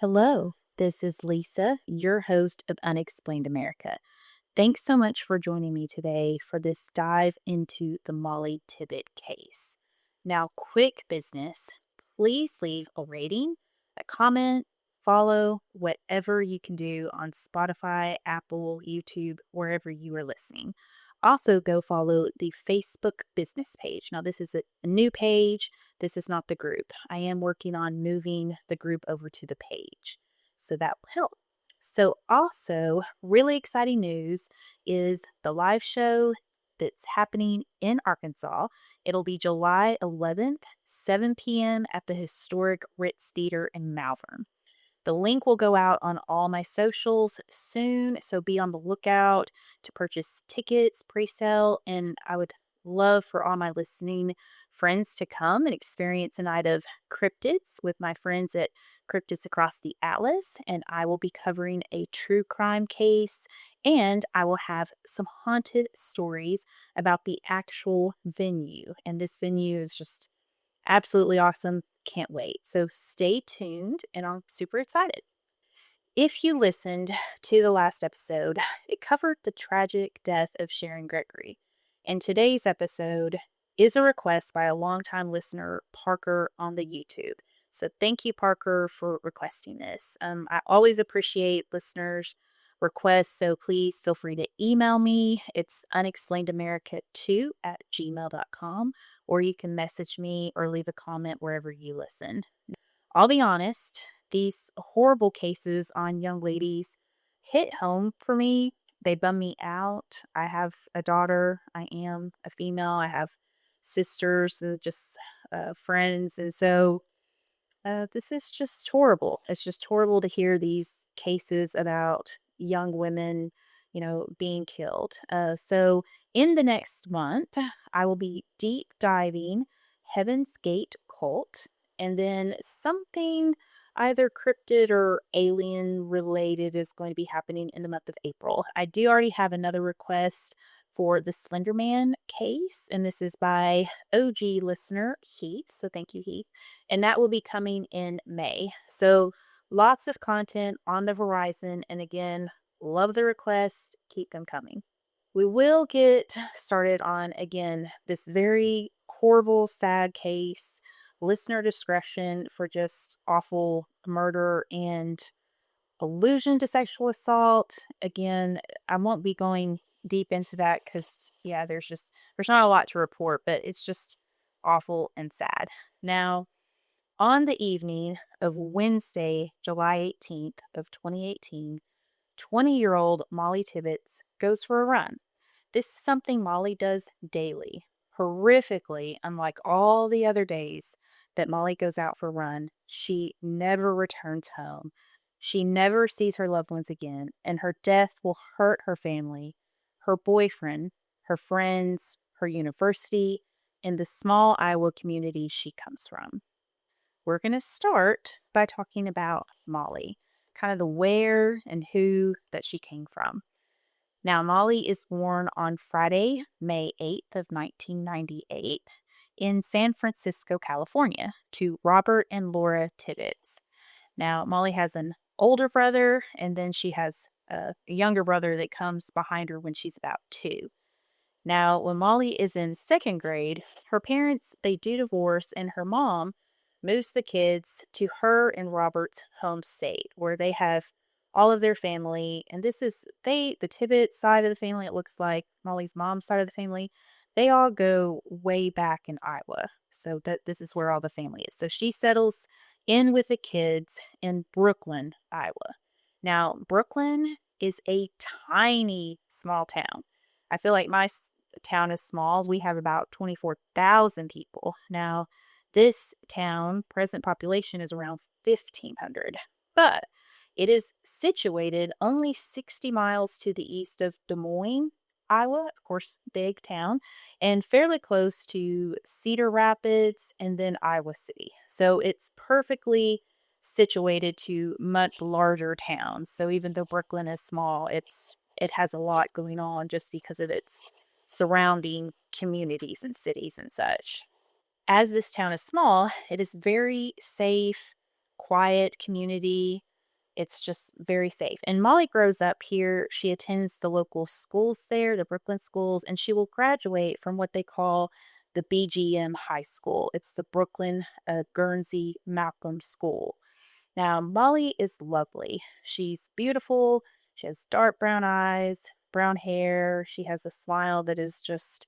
Hello, this is Lisa, your host of Unexplained America. Thanks so much for joining me today for this dive into the Mollie Tibbetts case. Now, quick business. Please leave a rating, a comment, follow, whatever you can do on Spotify, Apple, YouTube, wherever you are listening. Also, go follow the Facebook business page. Now, this is a new page. This is not the group. I am working on moving the group over to the page, so that will help. So, also, really exciting news is the live show that's happening in Arkansas. It'll be July 11th, 7 p.m. at the historic Ritz Theater in Malvern. The link will go out on all my socials soon, so be on the lookout to purchase tickets, pre-sale, and I would love for all my listening friends to come and experience a night of cryptids with my friends at Cryptids Across the Atlas, and I will be covering a true crime case, and I will have some haunted stories about the actual venue. And this venue is just absolutely awesome. Can't wait. So stay tuned, and I'm super excited. If you listened to the last episode, it covered the tragic death of Sharon Gregory. And today's episode is a request by a longtime listener, Parker, on the YouTube. So thank you, Parker, for requesting this. I always appreciate listeners' requests, so please feel free to email me. It's unexplainedamerica2@gmail.com, or you can message me or leave a comment wherever you listen. I'll be honest, these horrible cases on young ladies hit home for me. They bum me out. I have a daughter. I am a female. I have sisters and just friends. And so this is just horrible. It's just horrible to hear these cases about young women, being killed. So in the next month, I will be deep diving Heaven's Gate cult, and then something either cryptid or alien related is going to be happening in the month of April. I do already have another request for the Slender Man case, and this is by OG listener Heath. So thank you, Heath. And that will be coming in May. So lots of content on the horizon. And again, love the request. Keep them coming. We will get started on, again, this very horrible, sad case. Listener discretion for just awful murder and allusion to sexual assault. Again, I won't be going deep into that because, yeah, there's not a lot to report, but it's just awful and sad. Now, on the evening of Wednesday, July 18th of 2018, 20-year-old Mollie Tibbetts goes for a run. This is something Mollie does daily. Horrifically, unlike all the other days that Mollie goes out for a run, she never returns home. She never sees her loved ones again, and her death will hurt her family, her boyfriend, her friends, her university, and the small Iowa community she comes from. We're going to start by talking about Mollie, kind of the where and who that she came from. Now, Mollie is born on Friday, May 8th of 1998 in San Francisco, California, to Robert and Laura Tibbetts. Now, Mollie has an older brother, and then she has a younger brother that comes behind her when she's about 2. Now, when Mollie is in 2nd grade, her parents, they do divorce, and her mom moves the kids to her and Robert's home state, where they have all of their family. And this is the Tibbetts side of the family, it looks like Mollie's mom's side of the family. They all go way back in Iowa. So this is where all the family is. So she settles in with the kids in Brooklyn, Iowa. Now, Brooklyn is a tiny small town. I feel like my town is small. We have about 24,000 people. Now, this town, present population is around 1,500, but it is situated only 60 miles to the east of Des Moines, Iowa, of course, big town, and fairly close to Cedar Rapids and then Iowa City. So it's perfectly situated to much larger towns. So even though Brooklyn is small, it has a lot going on just because of its surrounding communities and cities and such. As this town is small, it is very safe, quiet community. It's just very safe. And Molly grows up here. She attends the local schools there, the Brooklyn schools, and she will graduate from what they call the BGM High School. It's the Brooklyn Guernsey Malcolm School. Now, Molly is lovely. She's beautiful. She has dark brown eyes, brown hair. She has a smile that is just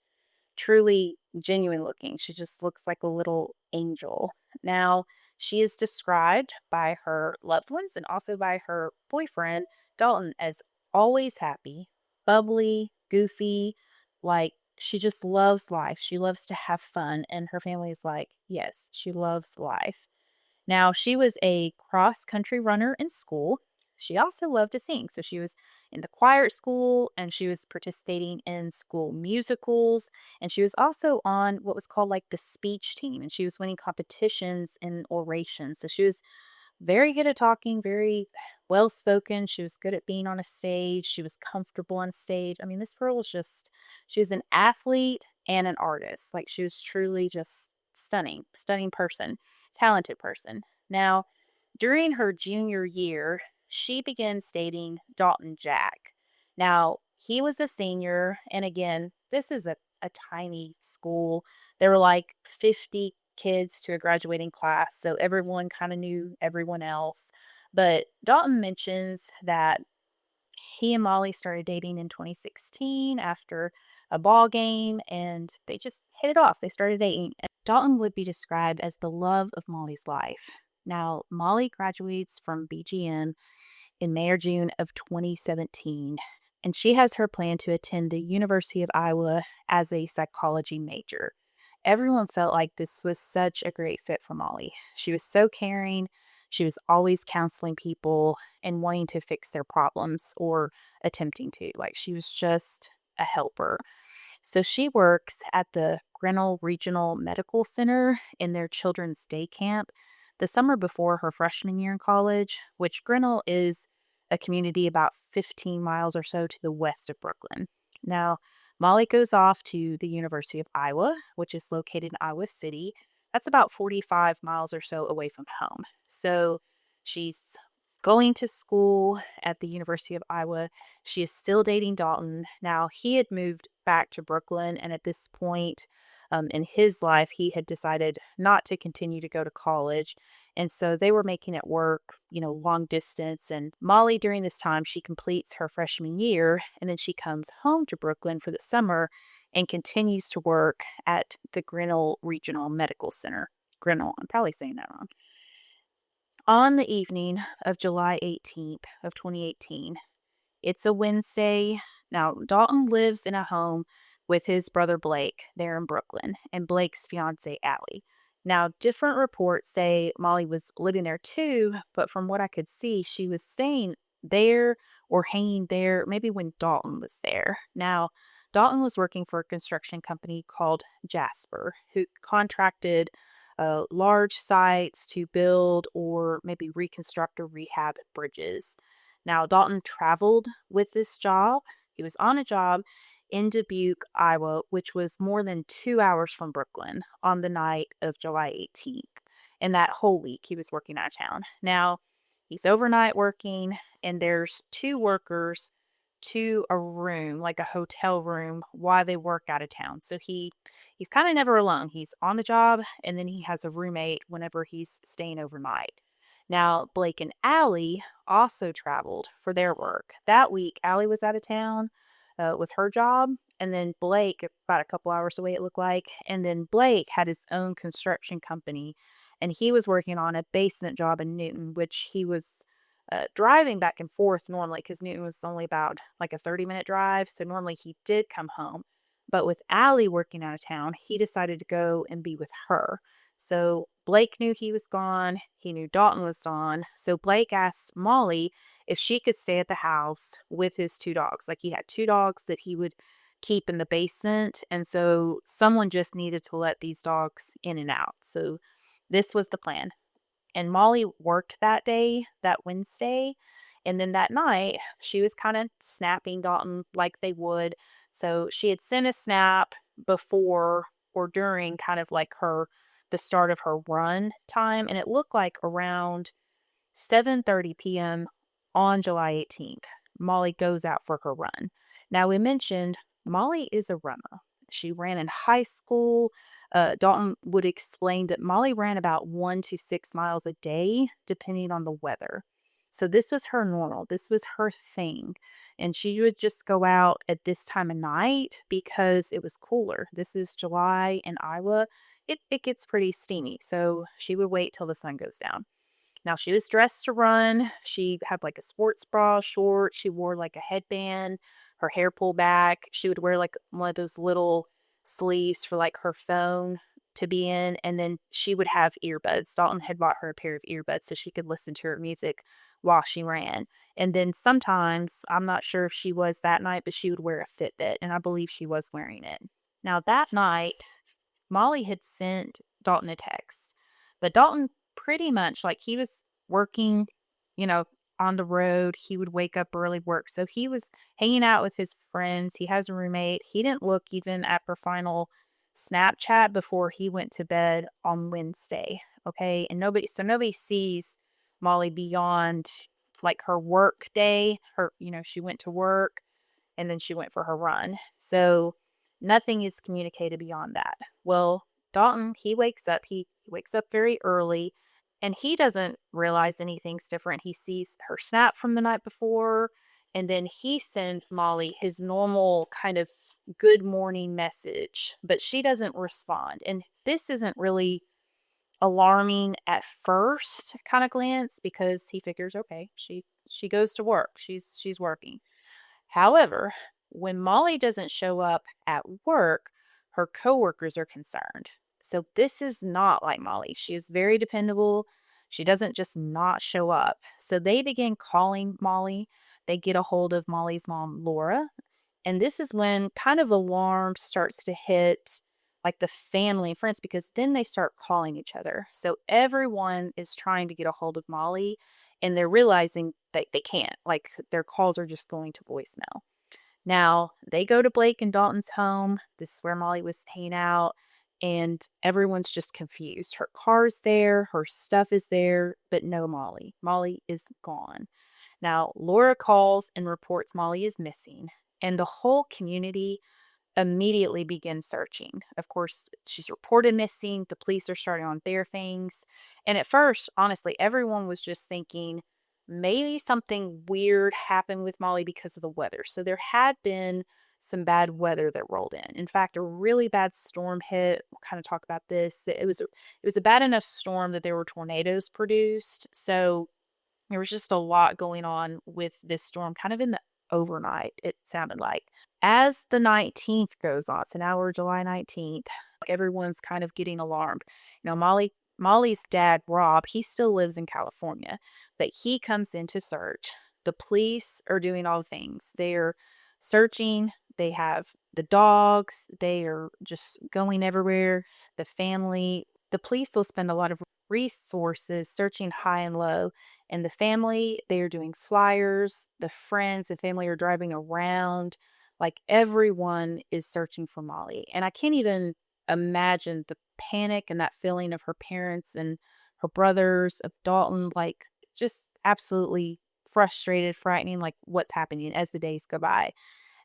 truly genuine looking. She just looks like a little angel. Now, she is described by her loved ones and also by her boyfriend, Dalton, as always happy, bubbly, goofy, like she just loves life. She loves to have fun. And her family is like, yes, she loves life. Now, she was a cross country runner in school. She also loved to sing. So she was in the choir at school and she was participating in school musicals. And she was also on what was called like the speech team. And she was winning competitions in oration. So she was very good at talking, very well spoken. She was good at being on a stage. She was comfortable on stage. I mean, this girl was just, she was an athlete and an artist. Like she was truly just stunning, stunning person, talented person. Now, during her junior year, she began dating Dalton Jack. Now, he was a senior, and again, this is a tiny school. There were like 50 kids to a graduating class, so everyone kind of knew everyone else. But Dalton mentions that he and Molly started dating in 2016 after a ball game, and they just hit it off. They started dating. And Dalton would be described as the love of Molly's life. Now, Molly graduates from BGM in May or June of 2017, and she has her plan to attend the University of Iowa as a psychology major. Everyone felt like this was such a great fit for Molly. She was so caring. She was always counseling people and wanting to fix their problems or attempting to. Like she was just a helper. So she works at the Grinnell Regional Medical Center in their children's day camp the summer before her freshman year in college, which Grinnell is a community about 15 miles or so to the west of Brooklyn. Now, Molly goes off to the University of Iowa, which is located in Iowa City. That's about 45 miles or so away from home. So she's going to school at the University of Iowa. She is still dating Dalton. Now, he had moved back to Brooklyn, and at this point in his life, he had decided not to continue to go to college. And so they were making it work, long distance. And Molly, during this time, she completes her freshman year, and then she comes home to Brooklyn for the summer and continues to work at the Grinnell Regional Medical Center. Grinnell, I'm probably saying that wrong. On the evening of July 18th of 2018, it's a Wednesday. Now, Dalton lives in a home with his brother Blake there in Brooklyn and Blake's fiance Allie. Now, different reports say Molly was living there too, but from what I could see, she was staying there or hanging there maybe when Dalton was there. Now, Dalton was working for a construction company called Jasper, who contracted large sites to build or maybe reconstruct or rehab bridges. Now, Dalton traveled with this job. He was on a job in Dubuque, Iowa, which was more than 2 hours from Brooklyn on the night of July 18th. And that whole week, he was working out of town. Now, he's overnight working, and there's two workers to a room, like a hotel room, while they work out of town. So he's kind of never alone. He's on the job, and then he has a roommate whenever he's staying overnight. Now, Blake and Allie also traveled for their work. That week, Allie was out of town with her job, and then Blake, about a couple hours away, it looked like, and then Blake had his own construction company, and he was working on a basement job in Newton, which he was driving back and forth normally because Newton was only about like a 30-minute drive. So normally he did come home. But with Allie working out of town, he decided to go and be with her. So Blake knew he was gone. He knew Dalton was gone. So Blake asked Molly if she could stay at the house with his two dogs. Like he had two dogs that he would keep in the basement. And so someone just needed to let these dogs in and out. So this was the plan. And Molly worked that day, that Wednesday. And then that night, she was kind of snapping Dalton like they would. So she had sent a snap before or during kind of like the start of her run time. And it looked like around 7:30 p.m. on July 18th, Mollie goes out for her run. Now, we mentioned Mollie is a runner. She ran in high school. Dalton would explain that Mollie ran about 1 to 6 miles a day, depending on the weather. So, this was her normal. This was her thing. And she would just go out at this time of night because it was cooler. This is July in Iowa. It gets pretty steamy. So, she would wait till the sun goes down. Now she was dressed to run. She had like a sports bra, shorts. She wore like a headband, her hair pulled back. She would wear like one of those little sleeves for like her phone to be in. And then she would have earbuds. Dalton had bought her a pair of earbuds so she could listen to her music while she ran. And then sometimes, I'm not sure if she was that night, but she would wear a Fitbit. And I believe she was wearing it. Now that night, Mollie had sent Dalton a text, but Dalton pretty much like he was working, you know, on the road. He would wake up early, work. So he was hanging out with his friends. He has a roommate. He didn't look even at her final Snapchat before he went to bed on Wednesday. Okay. And nobody sees Mollie beyond like her work day. She went to work and then she went for her run. So nothing is communicated beyond that. Well, Dalton, he wakes up very early and he doesn't realize anything's different. He sees her snap from the night before and then he sends Mollie his normal kind of good morning message, but she doesn't respond. And this isn't really alarming at first kind of glance because he figures, okay, she goes to work. She's working. However, when Mollie doesn't show up at work, her coworkers are concerned. So this is not like Mollie. She is very dependable. She doesn't just not show up. So they begin calling Mollie. They get a hold of Mollie's mom, Laura. And this is when kind of alarm starts to hit like the family and friends because then they start calling each other. So everyone is trying to get a hold of Mollie and they're realizing that they can't. Like their calls are just going to voicemail. Now, they go to Blake and Dalton's home. This is where Mollie was hanging out, and everyone's just confused. Her car's there, her stuff is there, but no Mollie. Mollie is gone. Now, Laura calls and reports Mollie is missing, and the whole community immediately begin searching. Of course, she's reported missing. The police are starting on their things. And at first, honestly, everyone was just thinking maybe something weird happened with Mollie because of the weather. So there had been some bad weather that rolled in. In fact, a really bad storm hit. We'll kind of talk about this. It was a bad enough storm that there were tornadoes produced. So there was just a lot going on with this storm kind of in the overnight, it sounded like. As the 19th goes on, so now we're July 19th, everyone's kind of getting alarmed. Mollie's dad, Rob, he still lives in California, but he comes in to search. The police are doing all things. They're searching. They have the dogs. They are just going everywhere. The police will spend a lot of resources searching high and low. And the family, they are doing flyers. The friends and family are driving around. Like everyone is searching for Mollie. And I can't even imagine the panic and that feeling of her parents and her brothers, of Dalton, like just absolutely frustrated, frightening, like what's happening as the days go by.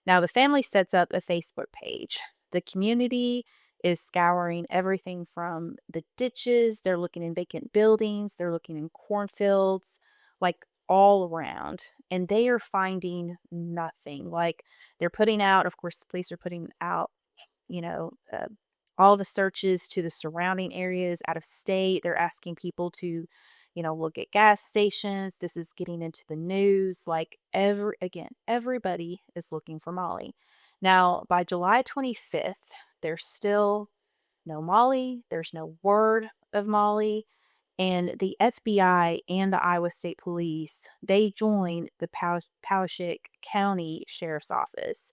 Now, the family sets up a Facebook page. The community is scouring everything from the ditches, they're looking in vacant buildings, they're looking in cornfields, like all around, and they are finding nothing. Like they're putting out, of course, the police are putting out, you know, uh, all the searches to the surrounding areas out of state. They're asking people to, look at gas stations. This is getting into the news. Like everybody is looking for Mollie. Now, by July 25th, there's still no Mollie. There's no word of Mollie. And the FBI and the Iowa State Police, they joined the Poweshiek County Sheriff's Office.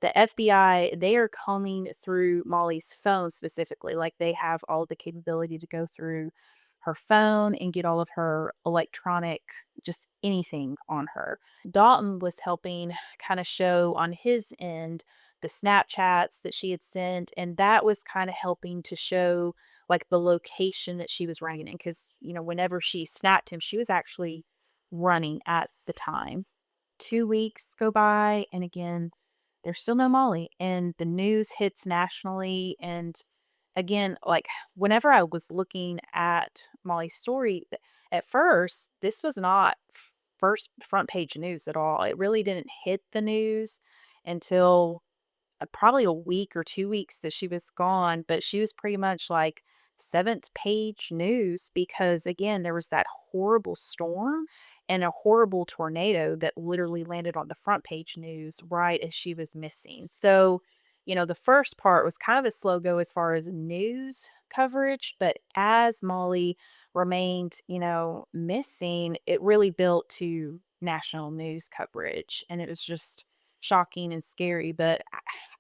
The FBI, they are combing through Mollie's phone specifically. Like they have all the capability to go through her phone and get all of her electronic, just anything on her. Dalton was helping kind of show on his end the Snapchats that she had sent, and that was kind of helping to show like the location that she was running in. Because, whenever she snapped him, she was actually running at the time. 2 weeks go by, and again, there's still no Molly, and the news hits nationally. And again, like, whenever I was looking at Molly's story, at first, this was not first front page news at all. It really didn't hit the news until probably a week or 2 weeks that she was gone, but she was pretty much like seventh page news because, again, there was that horrible storm and a horrible tornado that literally landed on the front page news right as she was missing. So, the first part was kind of a slow go as far as news coverage, but as Molly remained, missing, it really built to national news coverage. And it was just shocking and scary. But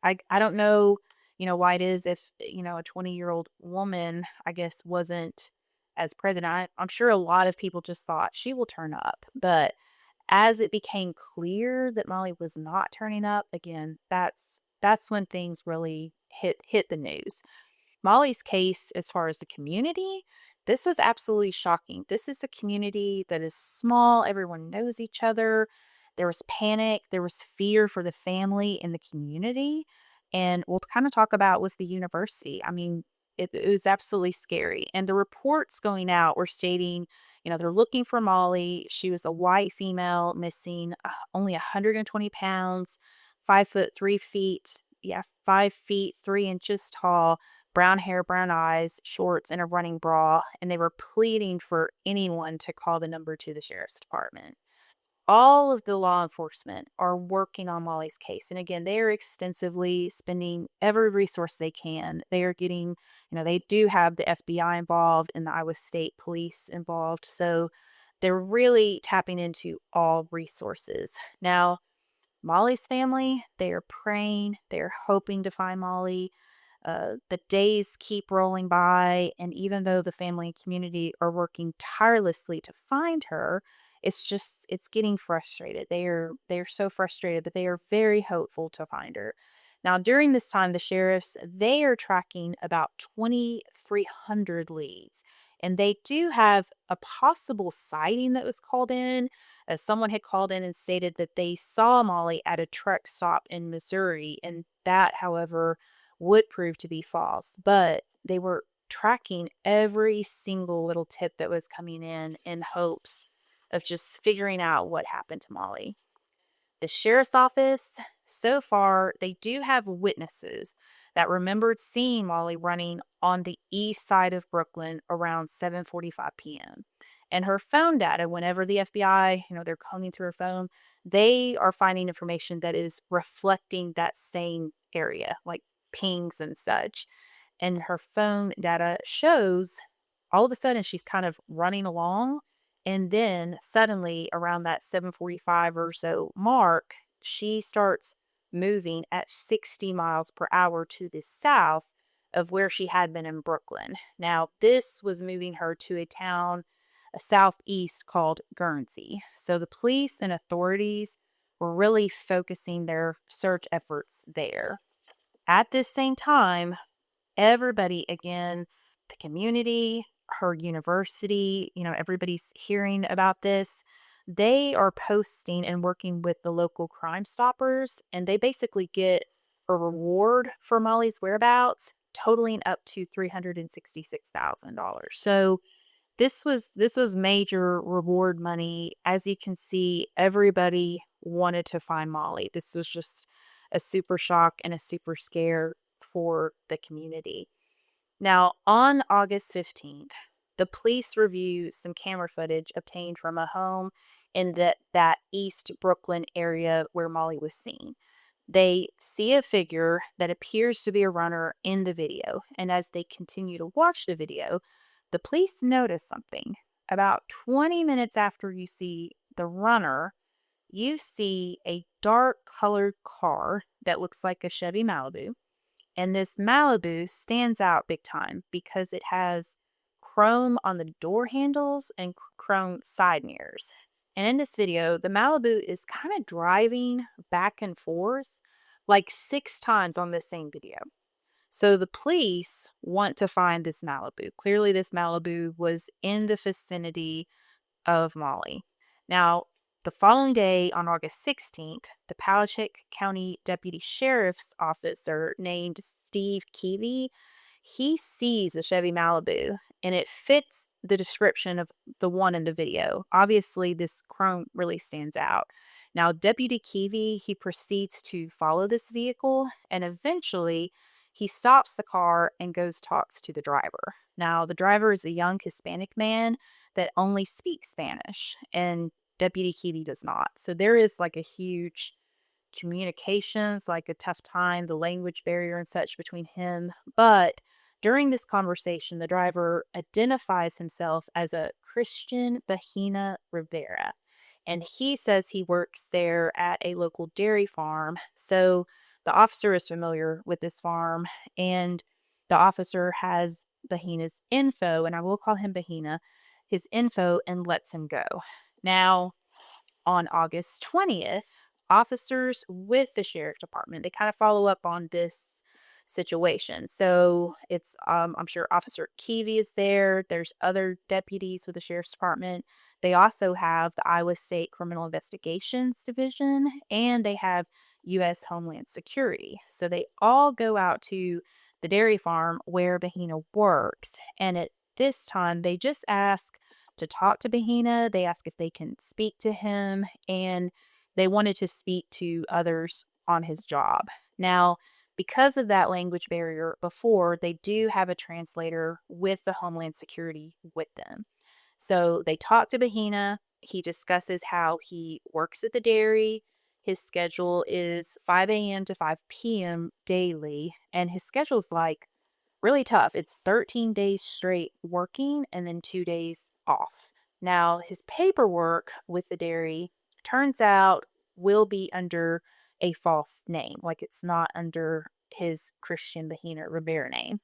I don't know, why it is if, a 20-year-old woman, I guess, wasn't as present. I'm sure a lot of people just thought she will turn up. But as it became clear that Molly was not turning up, again, that's when things really hit the news. Molly's case, as far as the community, this was absolutely shocking. This is a community that is small, everyone knows each other. There was panic, there was fear for the family and the community. And we'll kind of talk about with the university. I mean, it was absolutely scary. And the reports going out were stating, they're looking for Molly. She was a white female, missing only 120 pounds, 5 foot 3 feet. Yeah, 5 feet 3 inches tall, brown hair, brown eyes, shorts, and a running bra, and they were pleading for anyone to call the number to the sheriff's department. All of the law enforcement are working on Molly's case. And again, they are extensively spending every resource they can. They are getting, they do have the FBI involved and the Iowa State Police involved. So they're really tapping into all resources. Now, Molly's family, they are praying, they're hoping to find Molly. The days keep rolling by, and even though the family and community are working tirelessly to find her, it's getting frustrated. They are so frustrated, but they are very hopeful to find her. Now, during this time, the sheriffs, they are tracking about 2,300 leads, and they do have a possible sighting that was called in. As someone had called in and stated that they saw Molly at a truck stop in Missouri, and that, however, would prove to be false. But they were tracking every single little tip that was coming in hopes of just figuring out what happened to Molly. The sheriff's office, so far, they do have witnesses that remembered seeing Molly running on the east side of Brooklyn around 7:45 p.m. And her phone data, whenever the FBI, they're combing through her phone, they are finding information that is reflecting that same area, like pings and such. And her phone data shows all of a sudden she's kind of running along, and then suddenly around that 7:45 or so mark, she starts moving at 60 miles per hour to the south of where she had been in Brooklyn. Now, this was moving her to a town southeast called Guernsey. So the police and authorities were really focusing their search efforts there. At this same time, everybody, again, the community, her university, everybody's hearing about this. They are posting and working with the local Crime Stoppers, and they basically get a reward for Molly's whereabouts, totaling up to $366,000. So this was major reward money. As you can see, everybody wanted to find Molly. This was just a super shock and a super scare for the community. Now, on August 15th, the police review some camera footage obtained from a home in that East Brooklyn area where Molly was seen. They see a figure that appears to be a runner in the video, and as they continue to watch the video, the police notice something. About 20 minutes after you see the runner, you see a dark colored car that looks like a Chevy Malibu. And this Malibu stands out big time because it has chrome on the door handles and chrome side mirrors. And in this video, the Malibu is kind of driving back and forth like 6 times on the same video. So the police want to find this Malibu. Clearly, this Malibu was in the vicinity of Mollie. Now, the following day, on August 16th, the Palachuck County Deputy Sheriff's Officer named Steve Keevy, he sees a Chevy Malibu, and it fits the description of the one in the video. Obviously, this chrome really stands out. Now, Deputy Keevy, he proceeds to follow this vehicle, and eventually he stops the car and goes talks to the driver. Now, the driver is a young Hispanic man that only speaks Spanish, and Deputy Keaty does not. So there is like a huge communications, like a tough time, the language barrier and such between him. But during this conversation, the driver identifies himself as a Cristhian Bahena Rivera. And he says he works there at a local dairy farm. So the officer is familiar with this farm, and the officer has Bahena's info, and I will call him Bahena, his info, and lets him go. Now, on August 20th, officers with the sheriff's department, they kind of follow up on this situation. So it's, I'm sure Officer Keevy is there. There's other deputies with the sheriff's department. They also have the Iowa State Criminal Investigations Division, and they have U.S. Homeland Security. So they all go out to the dairy farm where Bahena works. And at this time, they just ask to talk to Bahena. They ask if they can speak to him, and they wanted to speak to others on his job. Now, because of that language barrier before, they do have a translator with the Homeland Security with them. So they talk to Bahena. He discusses how he works at the dairy. His schedule is 5 a.m. to 5 p.m. daily, and his schedule's like really tough. It's 13 days straight working and then 2 days off. Now, his paperwork with the dairy turns out will be under a false name, like it's not under his Cristhian Bahena Rivera name.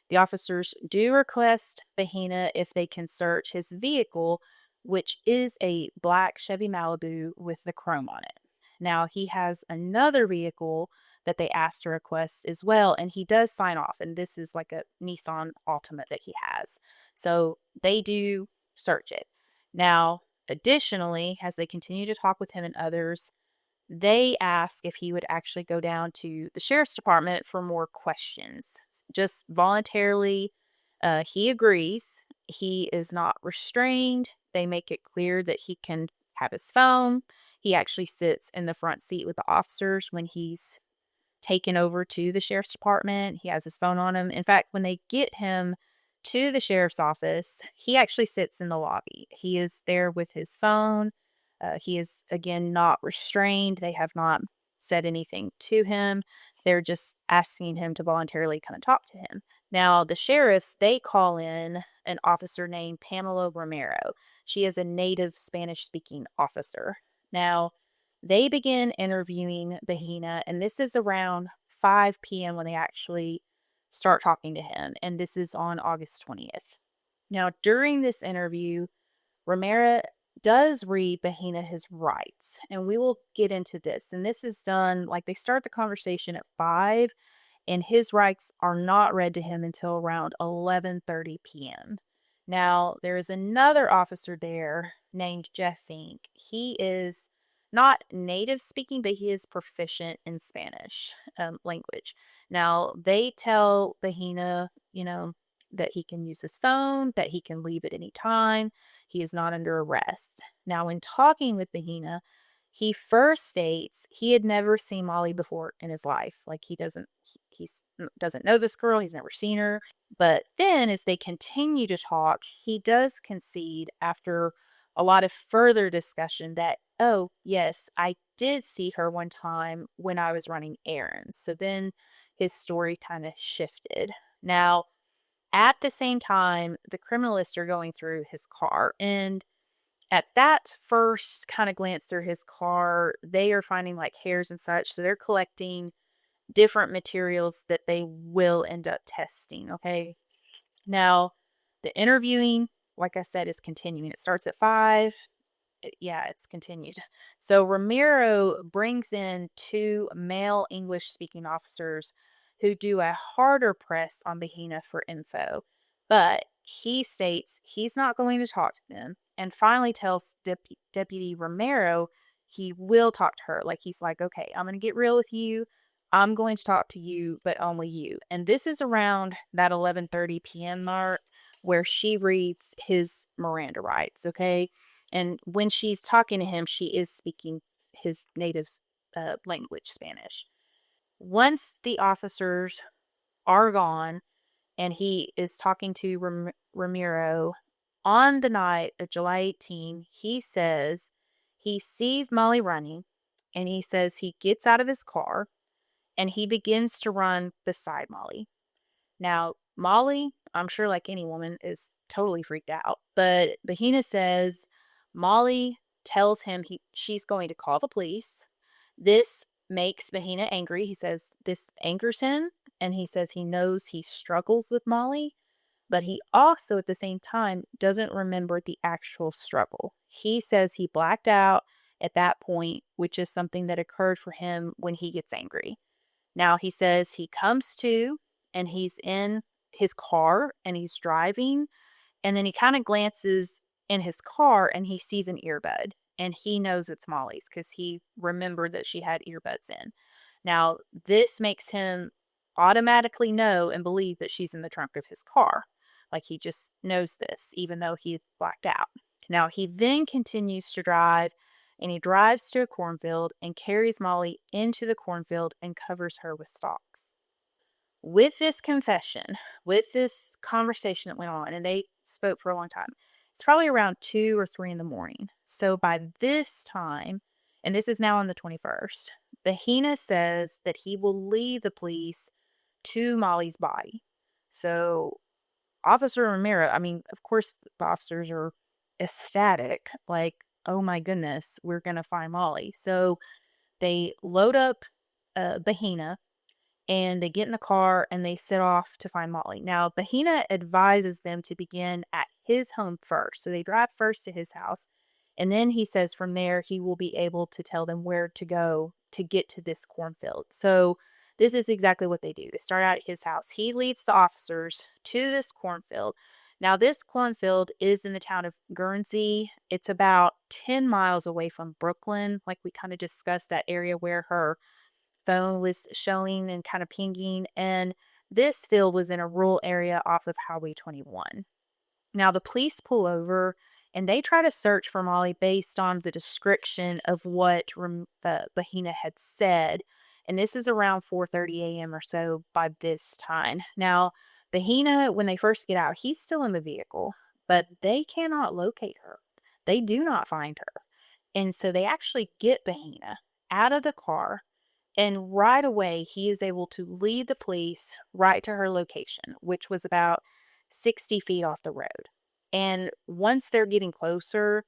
The officers do request Bahena if they can search his vehicle, which is a black Chevy Malibu with the chrome on it. Now, he has another vehicle that they asked to request as well, and he does sign off, and this is like a Nissan Altima that he has. So they do search it. Now, additionally, as they continue to talk with him and others, they ask if he would actually go down to the sheriff's department for more questions. Just voluntarily, he agrees. He is not restrained. They make it clear that he can have his phone. He actually sits in the front seat with the officers when he's taken over to the sheriff's department. He has his phone on him. In fact, when they get him to the sheriff's office, he actually sits in the lobby. He is there with his phone. He is, again, not restrained. They have not said anything to him. They're just asking him to voluntarily kind of talk to him. Now, the sheriffs, they call in an officer named Pamela Romero. She is a native Spanish-speaking officer. Now, they begin interviewing Bahena, and this is around 5 p.m. when they actually start talking to him, and this is on August 20th. Now, during this interview, Romero does read Bahena his rights, and we will get into this. And this is done, like, they start the conversation at 5, and his rights are not read to him until around 11:30 p.m. Now, there is another officer there named Jeff Fink. He is not native speaking, but he is proficient in Spanish language. Now, they tell Bahena, that he can use his phone, that he can leave at any time. He is not under arrest. Now, when talking with Bahena, he first states he had never seen Mollie before in his life. Like, he doesn't know this girl. He's never seen her. But then as they continue to talk, he does concede after a lot of further discussion that, oh, yes, I did see her one time when I was running errands. So then his story kind of shifted. Now, at the same time, the criminalists are going through his car, and at that first kind of glance through his car, they are finding like hairs and such. So they're collecting different materials that they will end up testing. Okay. Now, the interviewing, like I said, is continuing. It starts at 5. Yeah, it's continued. So Ramiro brings in 2 male English speaking officers who do a harder press on Bahena for info, but he states he's not going to talk to them and finally tells Deputy Romero he will talk to her. Like, he's like, okay, I'm going to get real with you. I'm going to talk to you, but only you. And this is around that 11:30 p.m. mark where she reads his Miranda rights, okay? And when she's talking to him, she is speaking his native language, Spanish. Once the officers are gone and he is talking to Ramiro on the night of July 18, he says he sees Mollie running and he says he gets out of his car and he begins to run beside Mollie. Now, Mollie, I'm sure like any woman, is totally freaked out. But Bahena says Mollie tells him she's going to call the police. This makes Bahena angry. He says this angers him, and he says he knows he struggles with Mollie, but he also at the same time doesn't remember the actual struggle. He says he blacked out at that point, which is something that occurred for him when he gets angry. Now he says he comes to and he's in his car and he's driving, and then he kind of glances in his car and he sees an earbud and he knows it's Mollie's because he remembered that she had earbuds in. Now, this makes him automatically know and believe that she's in the trunk of his car. Like, he just knows this, even though he blacked out. Now, he then continues to drive and he drives to a cornfield and carries Mollie into the cornfield and covers her with stalks. With this confession, with this conversation that went on, and they spoke for a long time, it's probably around 2 or 3 in the morning. So by this time, and this is now on the 21st, Bahena says that he will lead the police to Mollie's body. So Officer Romero, I mean, of course, the officers are ecstatic, like, oh my goodness, we're going to find Mollie. So they load up Bahena and they get in the car and they set off to find Mollie. Now, Bahena advises them to begin at his home first. So they drive first to his house, and then he says from there he will be able to tell them where to go to get to this cornfield. So this is exactly what they do. They start out at his house. He leads the officers to this cornfield. Now, this cornfield is in the town of Guernsey. It's about 10 miles away from Brooklyn, like we kind of discussed, that area where her phone was showing and kind of pinging. And this field was in a rural area off of Highway 21. Now, the police pull over and they try to search for Mollie based on the description of what Bahena had said. And this is around 4:30 a.m. or so by this time. Now, Bahena, when they first get out, he's still in the vehicle, but they cannot locate her. They do not find her. And so they actually get Bahena out of the car, and right away, he is able to lead the police right to her location, which was about 60 feet off the road. And once they're getting closer,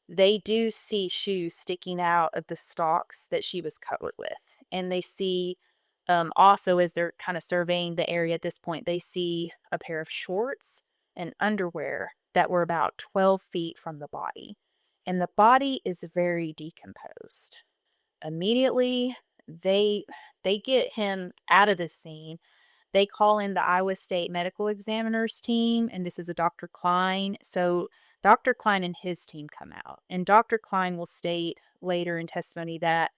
they do see shoes sticking out of the stalks that she was covered with. And they see, also, as they're kind of surveying the area at this point, they see a pair of shorts and underwear that were about 12 feet from the body. And the body is very decomposed. Immediately, they get him out of the scene. They call in the Iowa State Medical Examiner's team, and this is a Dr. Klein. So Dr. Klein and his team come out, and Dr. Klein will state later in testimony that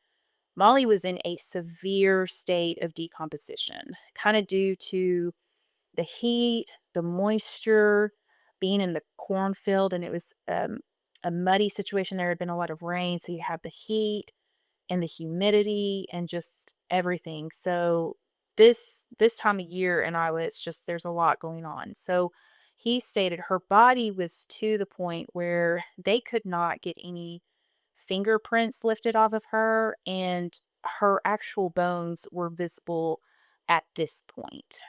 Mollie was in a severe state of decomposition, kind of due to the heat, the moisture, being in the cornfield, and it was a muddy situation. There had been a lot of rain, so you have the heat and the humidity and just everything. So this time of year in Iowa, it's just there's a lot going on. So he stated her body was to the point where they could not get any fingerprints lifted off of her, and her actual bones were visible at this point.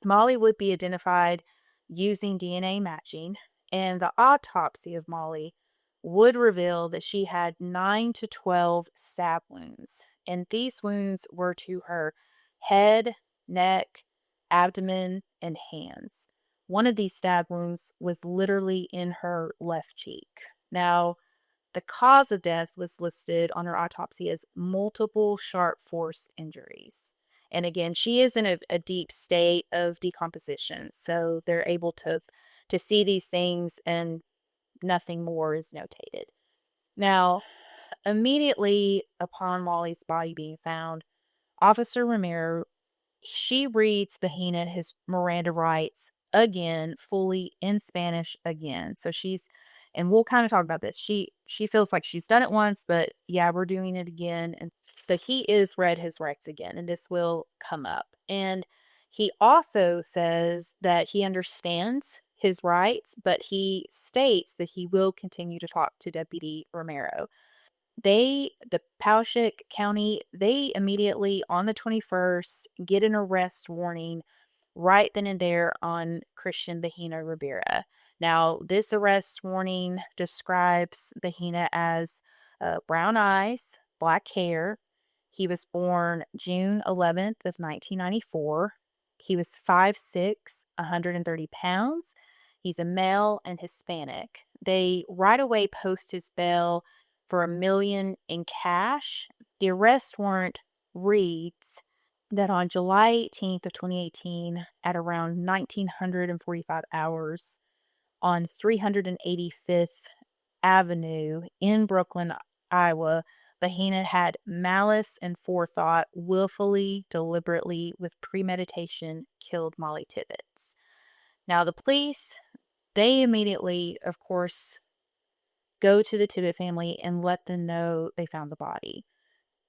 Mollie would be identified using DNA matching, and the autopsy of Mollie would reveal that she had 9 to 12 stab wounds, and these wounds were to her head, neck, abdomen, and hands. One of these stab wounds was literally in her left cheek. Now, the cause of death was listed on her autopsy as multiple sharp force injuries. And again, she is in a deep state of decomposition. So they're able to see these things and nothing more is notated. Now, immediately upon Mollie's body being found, Officer Romero, she reads Bahena his Miranda rights again, fully in Spanish again. So and we'll kind of talk about this. She feels like she's done it once, but yeah, we're doing it again. And so he is read his rights again, and this will come up. And he also says that he understands his rights, but he states that he will continue to talk to Deputy Romero. The Poweshiek County, they immediately on the 21st get an arrest warning right then and there on Cristhian Bahena Rivera. Now, this arrest warning describes Bahena as brown eyes, black hair. He was born June 11th of 1994. He was 5'6", 130 pounds. He's a male and Hispanic. They right away post his bail for $1 million in cash. The arrest warrant reads that on July 18th of 2018, at around 1945 hours, on 385th Avenue in Brooklyn, Iowa, Bahena had malice and forethought, willfully, deliberately, with premeditation, killed Mollie Tibbetts. Now, the police, they immediately, of course, go to the Tibbet family and let them know they found the body.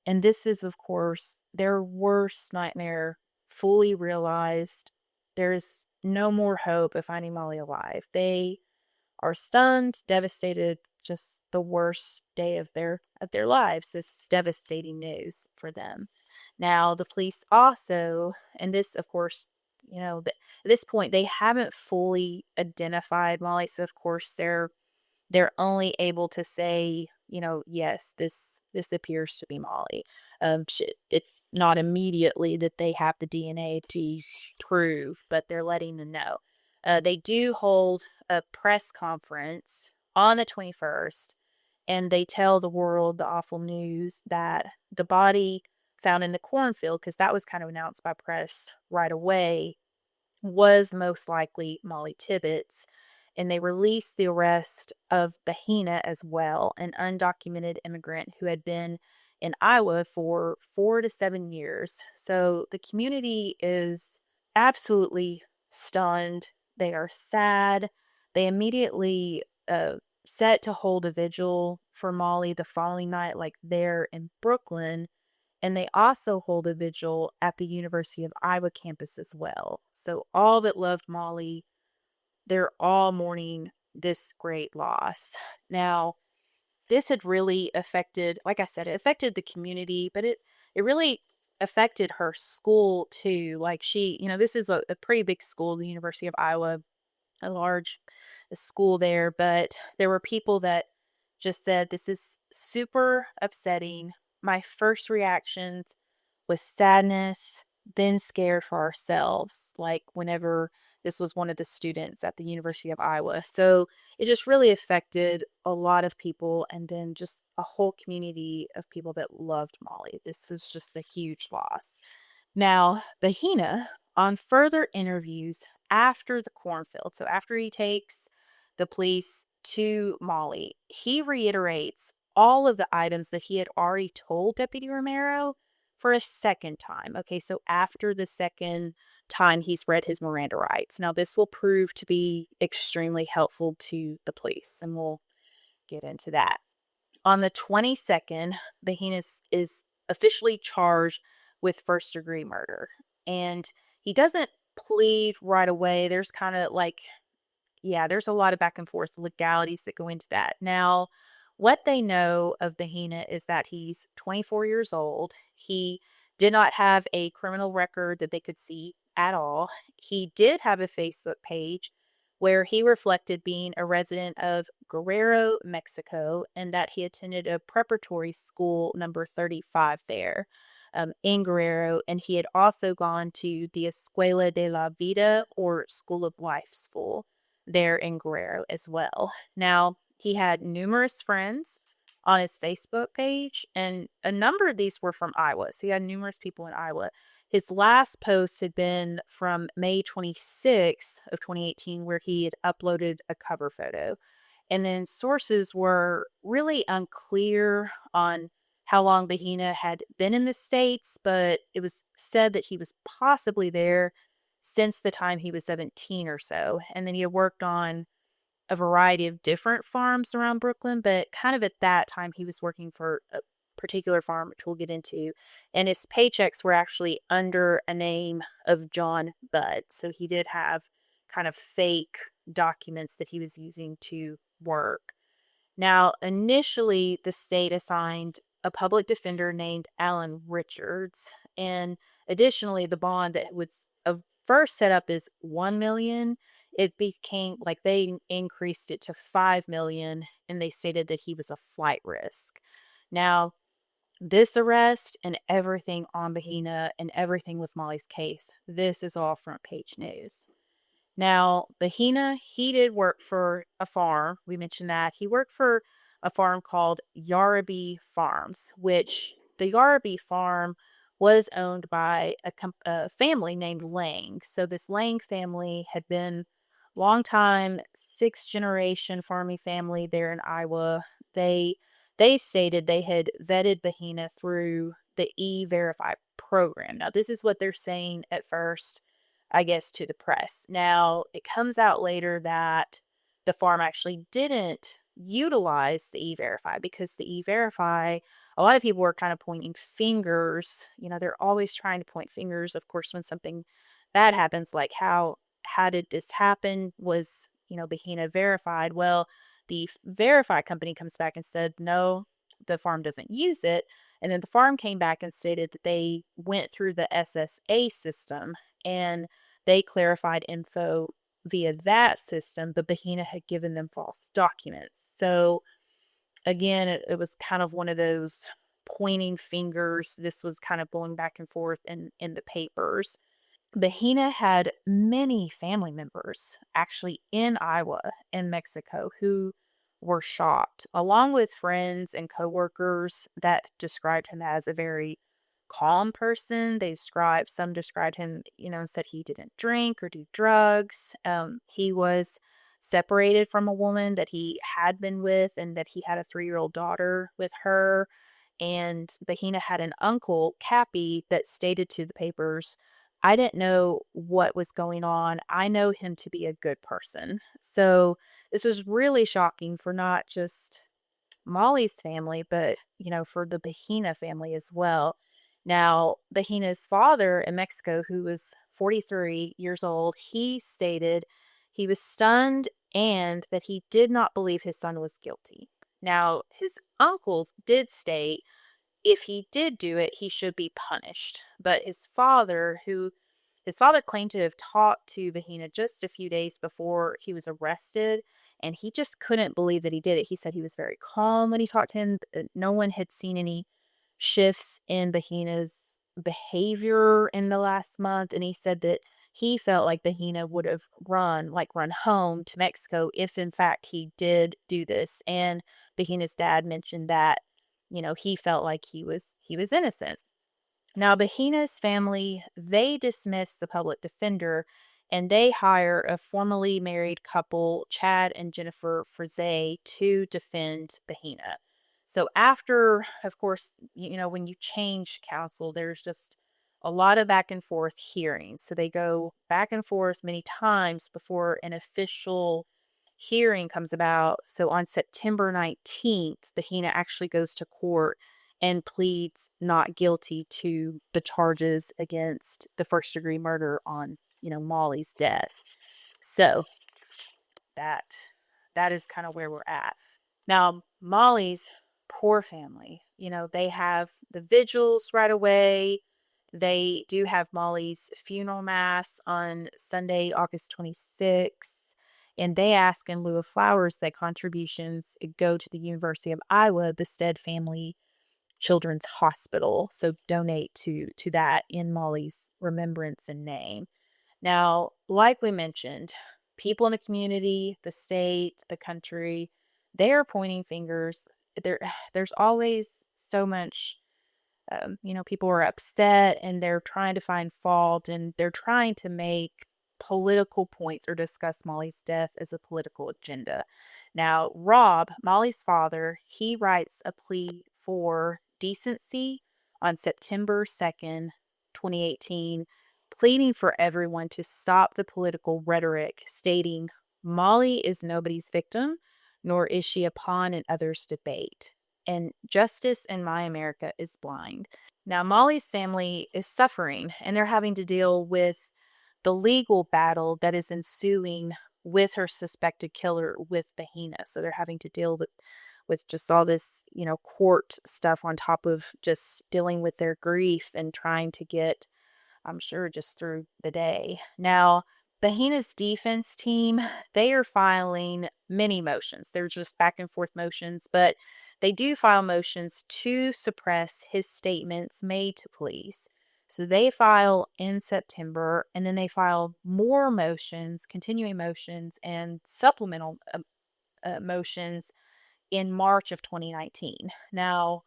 And this is, of course, their worst nightmare fully realized. There's no more hope of finding Mollie alive. They are stunned, devastated, just the worst day of their lives. This devastating news for them. Now, the police also, and this, of course, at this point, they haven't fully identified Mollie. So, of course, they're only able to say, yes, this appears to be Mollie. It's not immediately that they have the DNA to prove, but they're letting them know. They do hold a press conference on the 21st, and they tell the world the awful news that the body found in the cornfield, because that was kind of announced by press right away, was most likely Mollie Tibbetts. And they released the arrest of Bahena as well, an undocumented immigrant who had been in Iowa for 4 to 7 years. So the community is absolutely stunned. They are sad. They immediately set to hold a vigil for Mollie the following night, like there in Brooklyn. And they also hold a vigil at the University of Iowa campus as well. So all that loved Mollie, they're all mourning this great loss. Now, this had really affected, like I said, it affected the community, but it really affected her school too. Like this is a pretty big school, the University of Iowa, a large school there, but there were people that just said, this is super upsetting. My first reactions was sadness, then scared for ourselves, like whenever this was one of the students at the University of Iowa. So it just really affected a lot of people, and then just a whole community of people that loved Mollie. This is just a huge loss. Now, Bahena, on further interviews after the cornfield, so after he takes the police to Mollie, he reiterates all of the items that he had already told Deputy Romero for a second time. Okay, so after the second time he's read his Miranda rights. Now, this will prove to be extremely helpful to the police, and we'll get into that. On the 22nd, Bahena is officially charged with first-degree murder, and he doesn't plead right away. There's kind of there's a lot of back and forth legalities that go into that. Now, what they know of Bahena is that he's 24 years old. He did not have a criminal record that they could see at all. He did have a Facebook page where he reflected being a resident of Guerrero, Mexico, and that he attended a preparatory school number 35 there in Guerrero, and he had also gone to the Escuela de la Vida, or School of Life school, there in Guerrero as well. Now, he had numerous friends on his Facebook page, and a number of these were from Iowa. So he had numerous people in Iowa. His last post had been from May 26th of 2018, where he had uploaded a cover photo. And then sources were really unclear on how long Bahena had been in the States, but it was said that he was possibly there since the time he was 17 or so. And then he had worked on a variety of different farms around Brooklyn, but kind of at that time he was working for a particular farm, which we'll get into. And his paychecks were actually under a name of John Budd. So he did have kind of fake documents that he was using to work. Now, initially, the state assigned a public defender named Alan Richards, and additionally, the bond that was first set up is 1 million. It became like they increased it to 5 million, and they stated that he was a flight risk. Now, this arrest and everything on Bahena and everything with Mollie's case, this is all front page news. Now, Bahena, he did work for a farm. We mentioned that. He worked for a farm called Yarraby Farms, which the Yarraby farm was owned by a family named Lang. So this Lang family had been longtime sixth-generation farming family there in Iowa. They stated they had vetted Bahena through the E-Verify program. Now, this is what they're saying at first, I guess, to the press. Now, it comes out later that the farm actually didn't utilize the E-Verify because the E-Verify, a lot of people were kind of pointing fingers. They're always trying to point fingers, of course, when something bad happens, like how did this happen? Was, Bahena verified? Well, the Verify company comes back and said, no, the farm doesn't use it. And then the farm came back and stated that they went through the SSA system and they clarified info via that system, but Bahena had given them false documents. So again, it was kind of one of those pointing fingers. This was kind of going back and forth in the papers. Bahena had many family members actually in Iowa and Mexico who were shocked, along with friends and coworkers that described him as a very calm person. Some described him, and said he didn't drink or do drugs. He was separated from a woman that he had been with and that he had a 3-year-old daughter with her. And Bahena had an uncle, Cappy, that stated to the papers, I didn't know what was going on. I know him to be a good person. So this was really shocking for not just Mollie's family, but, for the Bahena family as well. Now, Bahena's father in Mexico, who was 43 years old, he stated he was stunned and that he did not believe his son was guilty. Now, his uncles did state if he did do it, he should be punished. But his father claimed to have talked to Bahena just a few days before he was arrested, and he just couldn't believe that he did it. He said he was very calm when he talked to him. No one had seen any shifts in Bahena's behavior in the last month, and he said that he felt like Bahena would have run home to Mexico if in fact he did do this. And Bahena's dad mentioned that, he felt like he was innocent. Now, Bahena's family, they dismiss the public defender and they hire a formerly married couple, Chad and Jennifer Frise, to defend Bahena. So after, of course, when you change counsel, there's just a lot of back and forth hearings. So they go back and forth many times before an official hearing comes about. So on September 19th, Bahena actually goes to court and pleads not guilty to the charges against the first-degree murder on, Mollie's death. So that is kind of where we're at. Now, Mollie's poor family, they have the vigils right away. They do have Mollie's funeral mass on Sunday, August 26th. And they ask in lieu of flowers that contributions go to the University of Iowa, the Stead Family Children's Hospital. So donate to that in Mollie's remembrance and name. Now, like we mentioned, people in the community, the state, the country, they are pointing fingers. There's always so much People are upset and they're trying to find fault and they're trying to make political points or discuss Mollie's death as a political agenda. Now, Rob, Mollie's father, he writes a plea for decency on September 2nd, 2018, pleading for everyone to stop the political rhetoric, stating, Mollie is nobody's victim, nor is she a pawn in others' debate. And justice in my America is blind. Now, Mollie's family is suffering, and they're having to deal with the legal battle that is ensuing with her suspected killer with Bahena. So they're having to deal with just all this, court stuff on top of just dealing with their grief and trying to get, I'm sure, just through the day. Now, Bahena's defense team, they are filing many motions. They're just back and forth motions, but they do file motions to suppress his statements made to police. So they file in September, and then they file more motions, continuing motions, and supplemental motions in March of 2019. Now,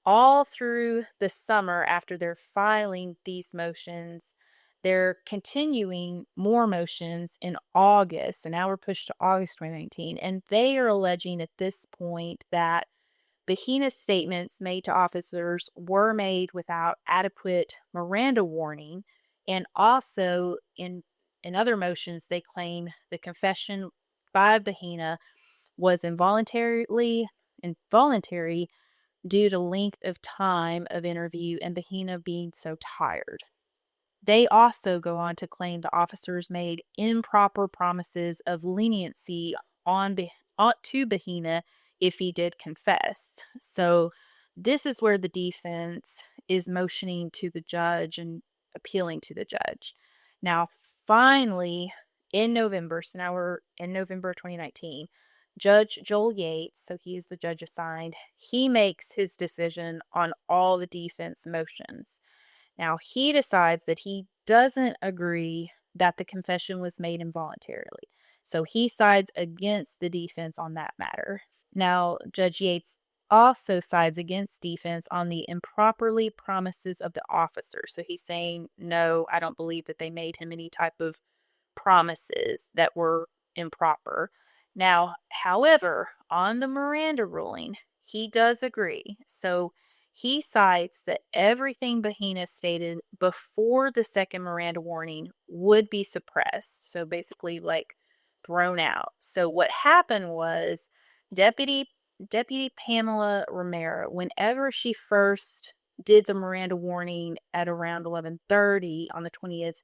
all through the summer after they're filing these motions, they're continuing more motions in August, and now we're pushed to August 2019, and they are alleging at this point that Bahena's statements made to officers were made without adequate Miranda warning, and also in other motions they claim the confession by Bahena was involuntary due to length of time of interview and Bahena being so tired. They also go on to claim the officers made improper promises of leniency to Bahena if he did confess. So this is where the defense is motioning to the judge and appealing to the judge. Now, finally, in November, so now we're in November 2019, Judge Joel Yates, so he's the judge assigned, he makes his decision on all the defense motions. Now, he decides that he doesn't agree that the confession was made involuntarily. So he sides against the defense on that matter. Now, Judge Yates also sides against defense on the improperly promises of the officer. So he's saying, no, I don't believe that they made him any type of promises that were improper. Now, however, on the Miranda ruling, he does agree. So he cites that everything Bahena stated before the second Miranda warning would be suppressed. So basically, like, thrown out. So what happened was Deputy Pamela Romero, whenever she first did the Miranda warning at around 11:30 on the 20th,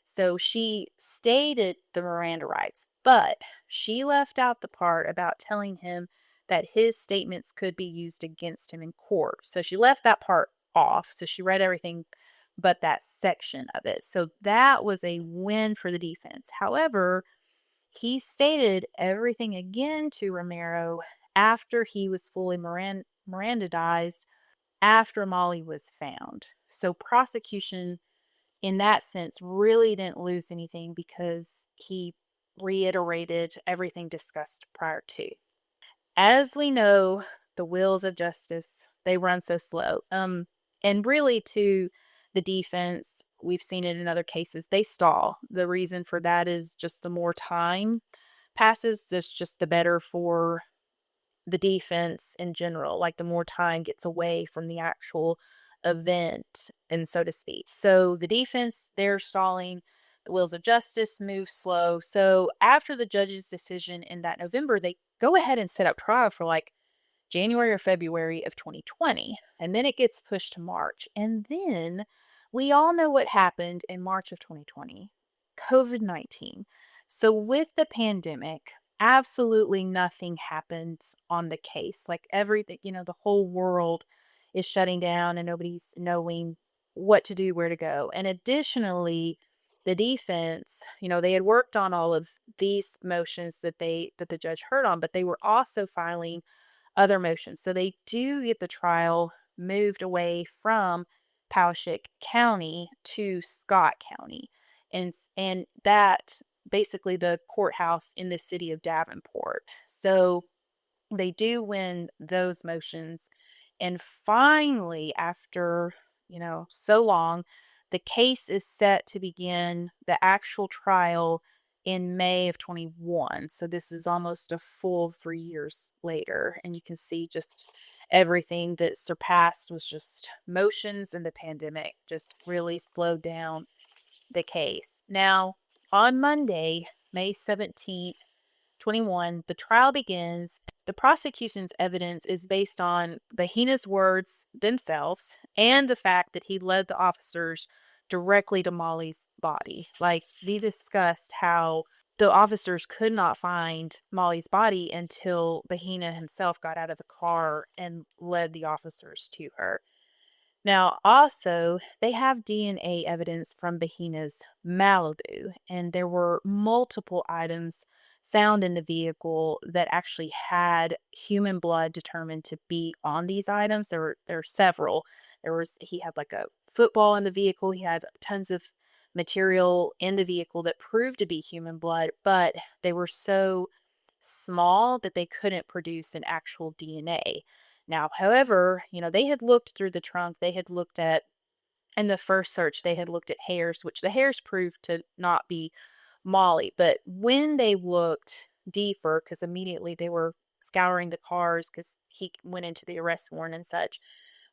so she stated the Miranda rights, but she left out the part about telling him that his statements could be used against him in court. So she left that part off. So she read everything but that section of it. So that was a win for the defense. However, he stated everything again to Romero after he was fully Mirandized after Mollie was found. So prosecution in that sense really didn't lose anything because he reiterated everything discussed prior to. As we know, the wheels of justice, they run so slow. And really to the defense, we've seen it in other cases, they stall. The reason for that is just the more time passes, it's just the better for the defense in general. Like the more time gets away from the actual event, and so to speak. So the defense, they're stalling. The wheels of justice move slow. So after the judge's decision in that November, they go ahead and set up trial for like January or February of 2020. And then it gets pushed to March. And then we all know what happened in March of 2020, COVID-19. So with the pandemic, absolutely nothing happens on the case. Like everything, the whole world is shutting down and nobody's knowing what to do, where to go. And additionally, the defense, they had worked on all of these motions that the judge heard on, but they were also filing other motions. So they do get the trial moved away from Poweshiek County to Scott County. And that basically the courthouse in the city of Davenport. So they do win those motions. And finally, after, so long, the case is set to begin the actual trial in May of 21. So this is almost a full 3 years later. And you can see just everything that surpassed was just motions, and the pandemic just really slowed down the case. Now, on Monday, May 17th, 21, the trial begins. The prosecution's evidence is based on Bahena's words themselves and the fact that he led the officers directly to Mollie's body. Like, we discussed how the officers could not find Mollie's body until Bahena himself got out of the car and led the officers to her. Now, also, they have DNA evidence from Bahena's Malibu, and there were multiple items found in the vehicle that actually had human blood determined to be on these items. There were several. He had like a football in the vehicle. He had tons of material in the vehicle that proved to be human blood, but they were so small that they couldn't produce an actual DNA. Now, however, they had looked through the trunk. They had looked at, in the first search, they had looked at hairs, which the hairs proved to not be Mollie. But when they looked deeper, because immediately they were scouring the cars because he went into the arrest warrant and such.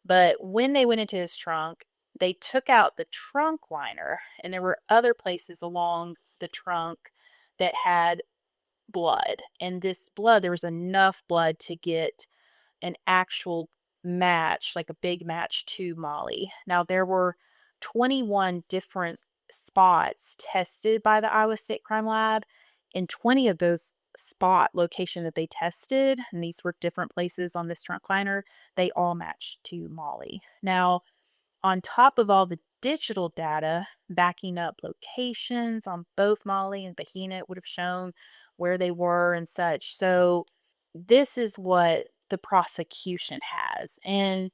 But when they went into his trunk, they took out the trunk liner, and there were other places along the trunk that had blood. And this blood, there was enough blood to get an actual match, like a big match to Mollie. Now, there were 21 different spots tested by the Iowa State Crime Lab, and 20 of those spot location that they tested, and these were different places on this trunk liner, they all matched to Mollie. Now, on top of all the digital data backing up locations on both Mollie and Bahena, it would have shown where they were and such. So this is what the prosecution has. And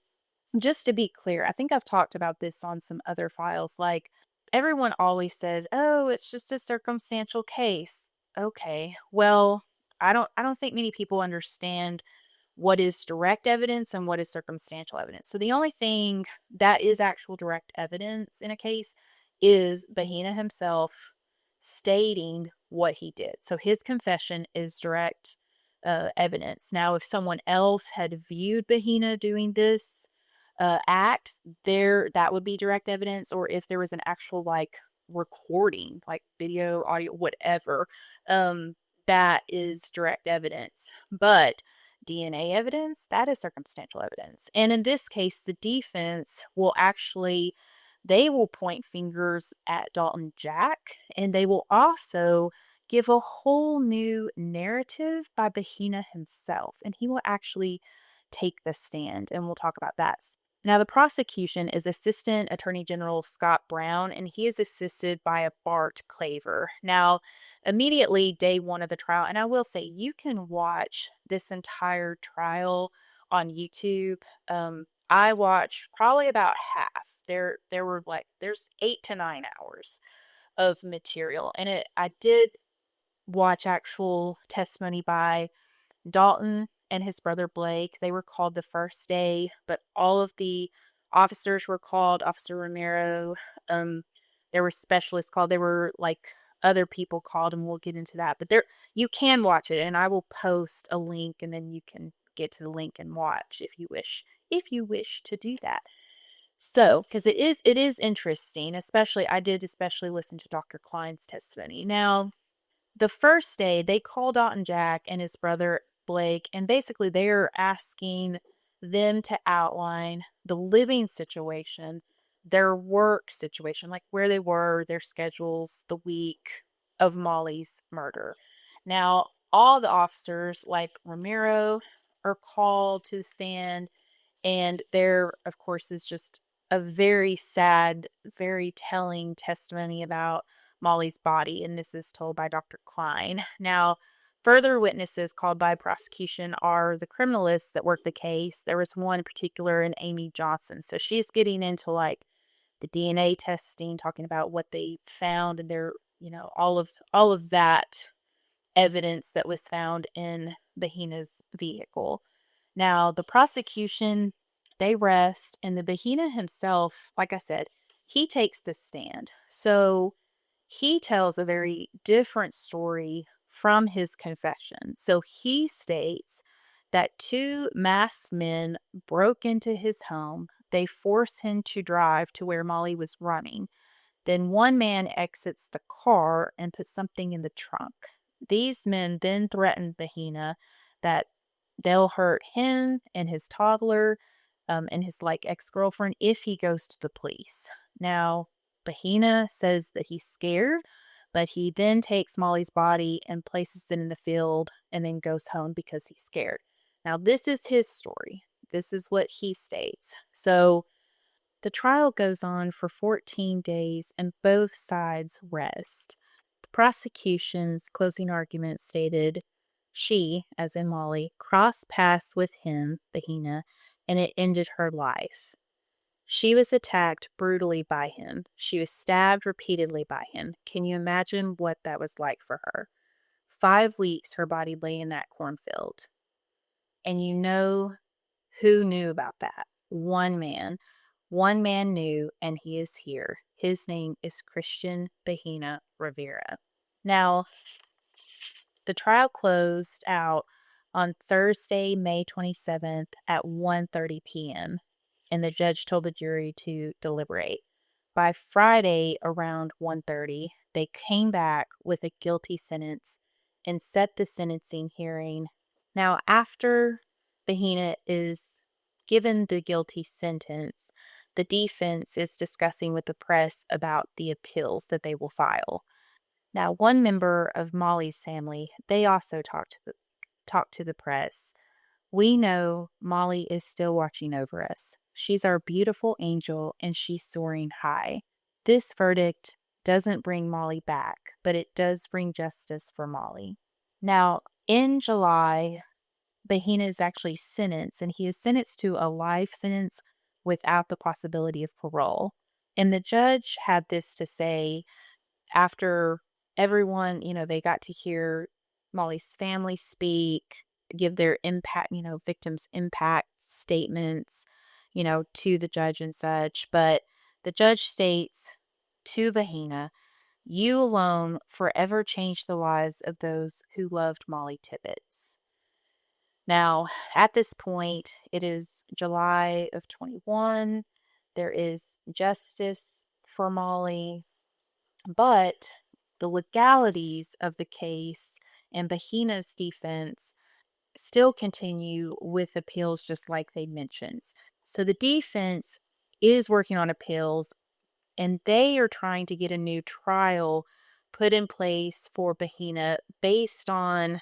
just to be clear, I think I've talked about this on some other files. Like, everyone always says, "Oh, it's just a circumstantial case." Okay. Well, I don't think many people understand what is direct evidence and what is circumstantial evidence. So the only thing that is actual direct evidence in a case is Bahena himself stating what he did. So his confession is direct evidence. Now, if someone else had viewed Bahena doing this act, that would be direct evidence. Or if there was an actual like recording, like video, audio, whatever, that is direct evidence. But DNA evidence, that is circumstantial evidence. And in this case, the defense will actually, they will point fingers at Dalton Jack, and they will also give a whole new narrative by Bahena himself. And he will actually take the stand, and we'll talk about that. Now, the prosecution is Assistant Attorney General Scott Brown, and he is assisted by a Bart Claver. Now, immediately day one of the trial, and I will say you can watch this entire trial on YouTube. I watched probably about half. There were there's 8 to 9 hours of material, and I did watch actual testimony by Dalton and his brother Blake. They were called the first day, but all of the officers were called. Officer Romero, there were specialists called. There were like other people called, and we'll get into that. But you can watch it, and I will post a link, and then you can get to the link and watch if you wish. If you wish to do that. So, because it is interesting, I did especially listen to Dr. Klein's testimony. Now, the first day, they called Dalton Jack and his brother Blake, and basically they're asking them to outline the living situation, their work situation, like where they were, their schedules, the week of Mollie's murder. Now, all the officers, like Romero, are called to the stand, and there, of course, is just a very sad, very telling testimony about Mollie's body, and this is told by Dr. Klein. Now, further witnesses called by prosecution are the criminalists that worked the case. There was one in particular, an Amy Johnson. So she's getting into like the DNA testing, talking about what they found, and their, all of that evidence that was found in Bahena's vehicle. Now, the prosecution They rest, and the Bahena himself, like I said, he takes the stand. So he tells a very different story from his confession. So he states that two masked men broke into his home. They forced him to drive to where Molly was running. Then one man exits the car and puts something in the trunk. These men then threaten Bahena that they'll hurt him and his toddler, and his ex-girlfriend if he goes to the police. Now, Bahena says that he's scared, but he then takes Molly's body and places it in the field and then goes home because he's scared. Now, this is his story. This is what he states. So the trial goes on for 14 days and both sides rest. The prosecution's closing argument stated she, as in Molly, crossed paths with him, Bahena, and it ended her life. She was attacked brutally by him. She was stabbed repeatedly by him. Can you imagine what that was like for her? 5 weeks her body lay in that cornfield. And you know who knew about that? One man. One man knew, and he is here. His name is Cristhian Bahena Rivera. Now, the trial closed out on Thursday, May 27th at 1:30 p.m., and the judge told the jury to deliberate. By Friday around 1:30, they came back with a guilty sentence and set the sentencing hearing. Now, after Bahena is given the guilty sentence, the defense is discussing with the press about the appeals that they will file. Now, one member of Molly's family, they also talked to the press. We know Molly is still watching over us. She's our beautiful angel and she's soaring high. This verdict doesn't bring Molly back, but it does bring justice for Molly. Now, in July, Bahena is actually sentenced, and he is sentenced to a life sentence without the possibility of parole. And the judge had this to say after everyone, they got to hear Molly's family speak, give their impact, victims' impact statements, to the judge and such. But the judge states to Bahena, you alone forever changed the lives of those who loved Mollie Tibbetts. Now, at this point, it is July of 21. There is justice for Molly, but the legalities of the case and Bahena's defense still continue with appeals, just like they mentioned. So the defense is working on appeals, and they are trying to get a new trial put in place for Bahena based on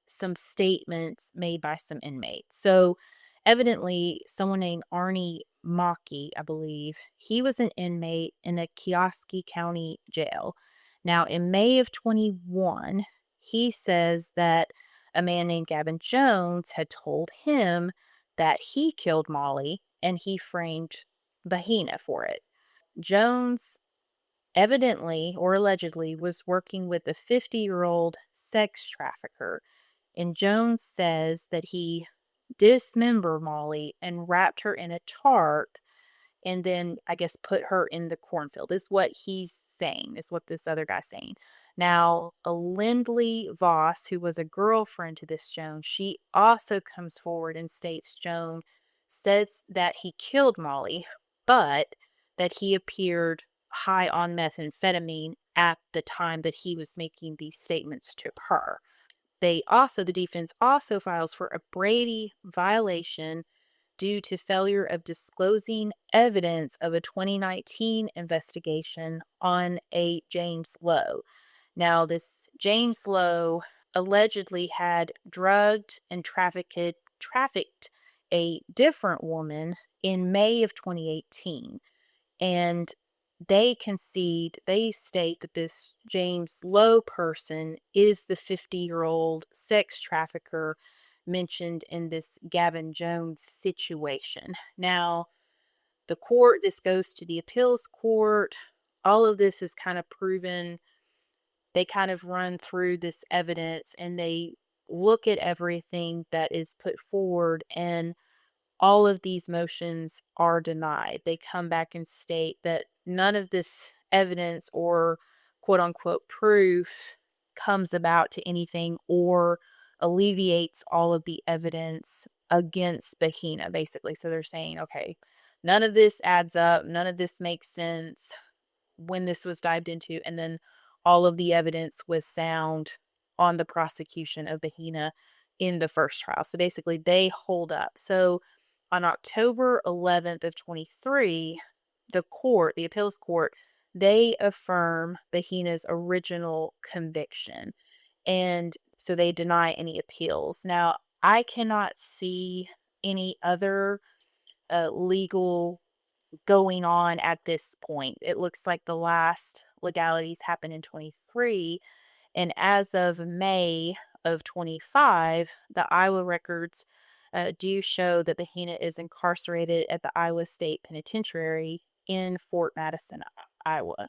some statements made by some inmates. So evidently, someone named Arnie Mackey, I believe, he was an inmate in a Kioski County jail. Now, in May of 21, he says that a man named Gavin Jones had told him that he killed Molly and he framed Bahena for it. Jones evidently or allegedly was working with a 50-year-old sex trafficker, and Jones says that he dismembered Molly and wrapped her in a tarp and then I guess put her in the cornfield is what he's saying, is what this other guy's saying. Now, a Lindley Voss, who was a girlfriend to this Jones, she also comes forward and states Jones says that he killed Molly, but that he appeared high on methamphetamine at the time that he was making these statements to her. The defense also files for a Brady violation due to failure of disclosing evidence of a 2019 investigation on a James Lowe. Now, this James Lowe allegedly had drugged and trafficked a different woman in May of 2018. And they state that this James Lowe person is the 50-year-old sex trafficker mentioned in this Gavin Jones situation. Now, this goes to the appeals court. All of this is kind of proven. They kind of run through this evidence and they look at everything that is put forward, and all of these motions are denied. They come back and state that none of this evidence or quote unquote proof comes about to anything or alleviates all of the evidence against Bahena, basically. So they're saying, okay, none of this adds up, none of this makes sense when this was dived into, and then all of the evidence was sound on the prosecution of Bahena in the first trial. So basically, they hold up. So on October 11th of 23, the appeals court, they affirm Bahena's original conviction. And so they deny any appeals. Now, I cannot see any other legal going on at this point. It looks like the last legalities happened in 23. And as of May of 25, the Iowa records do show that Bahena is incarcerated at the Iowa State Penitentiary in Fort Madison, Iowa.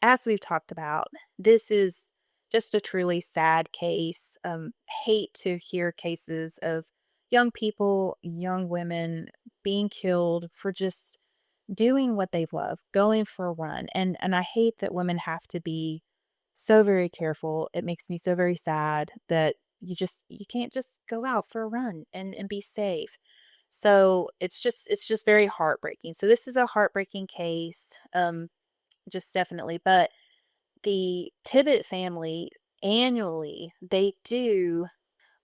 As we've talked about, this is just a truly sad case. Hate to hear cases of young people, young women being killed for just doing what they love, going for a run. And I hate that women have to be so very careful. It makes me so very sad that you can't just go out for a run and be safe. So it's just very heartbreaking. So this is a heartbreaking case. Just definitely. But the Tibbet family annually, they do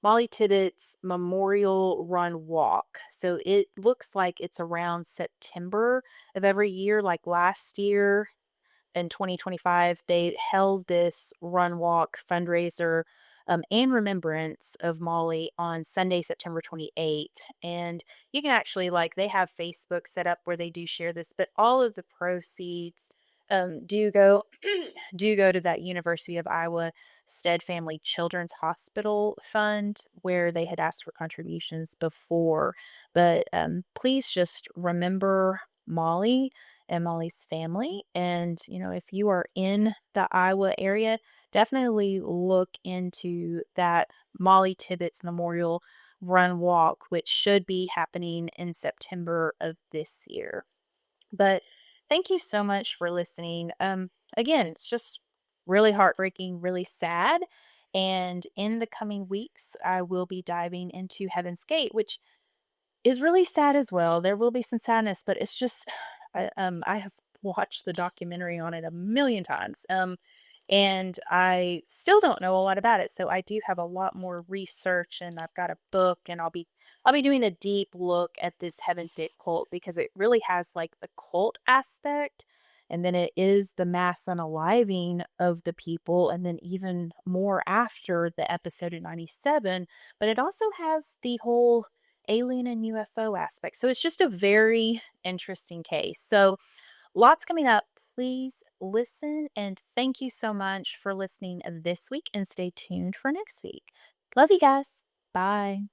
Mollie Tibbetts Memorial Run Walk. So it looks like it's around September of every year. Like last year in 2025, they held this run walk fundraiser and remembrance of Molly on Sunday, September 28th. And you can actually, like, they have Facebook set up where they do share this, but all of the proceeds do go do go to that University of Iowa Stead Family Children's Hospital Fund where they had asked for contributions before. But please just remember Molly and Molly's family. And, if you are in the Iowa area, definitely look into that Mollie Tibbetts Memorial Run Walk, which should be happening in September of this year. But thank you so much for listening. Again, it's just really heartbreaking, really sad. And in the coming weeks, I will be diving into Heaven's Gate, which is really sad as well. There will be some sadness, but it's just I have watched the documentary on it a million times. And I still don't know a lot about it. So I do have a lot more research, and I've got a book, and I'll be doing a deep look at this Heaven's Gate cult because it really has like the cult aspect, and then it is the mass unaliving of the people, and then even more after the episode in 97. But it also has the whole alien and UFO aspect. So it's just a very interesting case. So lots coming up. Please listen, and thank you so much for listening this week, and stay tuned for next week. Love you guys. Bye.